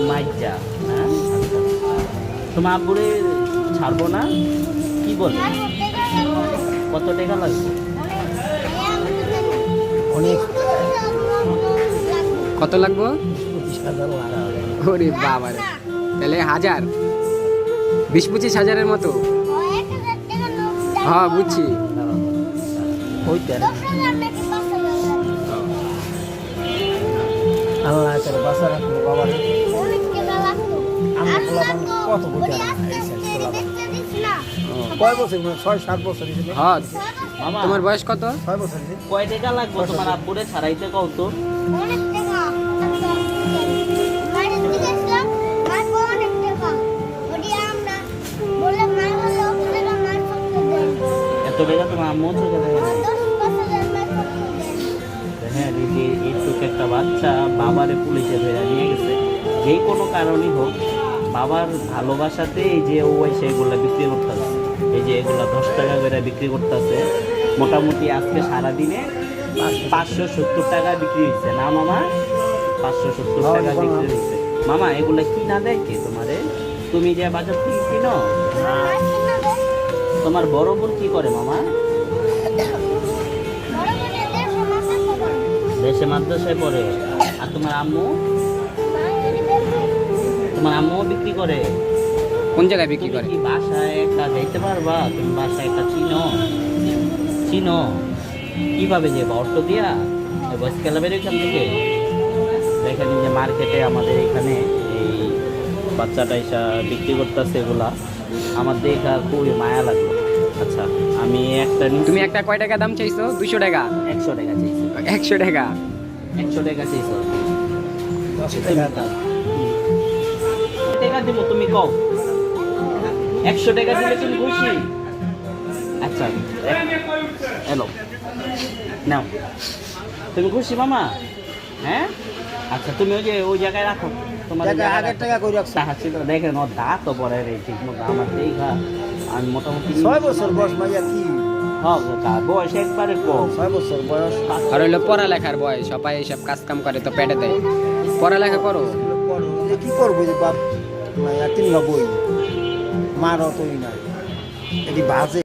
মাইজা, হ্যাঁ আচ্ছা। তোমার আব্বুরে ছাড়বো না, কি বলে? কত টাকা লাগবে? অনেক কত লাগবো? 25,000 লাগবে। ওরে বাবা রে, তাহলে 1000 20-25 হাজারের মতো। হ্যাঁ বুঝছি। হইতে আল্লাহ করে বাসা রাখলো বাবার। আমরা পোলাপান কত বুঝে কয় বছর 6-7 বছর হিসেবে। হ্যাঁ মামা তোমার বয়স কত? 6 বছর হিসেবে। কয় টাকা লাগবে তোমার আব্বুরে ছাড়াইতে কও তো? এত টাকা তোমার আম্মু চোখে দেখে নাই? হ্যাঁ এই যে এইটুকু একটা বাচ্চা বাবারে পুলিশে ধরে নিয়ে গেছে, যে কোনো কারণই হোক বাবার ভালোবাসাতে এই যে ও এসে এগুলো বিক্রি করতেছে, এই যে এগুলো 10 টাকা করে বিক্রি করতেছে। মোটামুটি আজকে সারাদিনে 570 টাকা বিক্রি হয়েছে না মামা? 570 টাকা বিক্রি হয়েছে। মামা এগুলা কিনা দেয় কে তোমারে? তুমি যে বাজার থেকে কিনো? তোমার বড় বোন কি করে মামা? দেশে মাদ্রাসায় পড়ে। আর তোমার আম্মু? তোমার আম্মুও বিক্রি করে? কোন জায়গায় বিক্রি করে? তুমি কি বাসায় একটা যাইতে পারবা? তুমি বাসায় একটা চিনো? চিনো কিভাবে যাবো? অটো দিয়া বয়স ক্লাবের এখান থেকে? দেখেন এই যে মার্কেটে আমাদের এখানে এই বাচ্চাটা এসা বিক্রি করতেছে, এগুলা আমার দেখা খুবই মায়া লাগলো। আচ্ছা আমি একটা তুমি একটা কয় টাকা দাম চাইছো? 200 টাকা? 100 টাকা চাইছি। 100 টাকা? 100 টাকা চাইছো? 10 টাকা দাম। টাকা দিব তুমি কও? 100 টাকা দিলে তুমি খুশি? আচ্ছা এলো নাও, তুমি খুশি মামা? হ্যাঁ আচ্ছা তুমি ওই জায়গায় রাখো, তোমার টাকা 1000 টাকা করে রাখছি। টাকা ছিল। দেখেন ওর দাঁত তো পরে রে ঠিক মতো আমার দেখা আমি মোটামুটি 6 বছর বয়স মাইয়া কি? হ্যাঁ তার বয়স একবারে কম। 6 বছর বয়স। আর হইলো পড়ালেখার বয়স, সবাই এইসব কাজ কাম করে তো পেটে দেয়। পড়ালেখা করো। যে কি করবো যে বাপ মাইয়া 93 মারও তোই না এটি বাজে।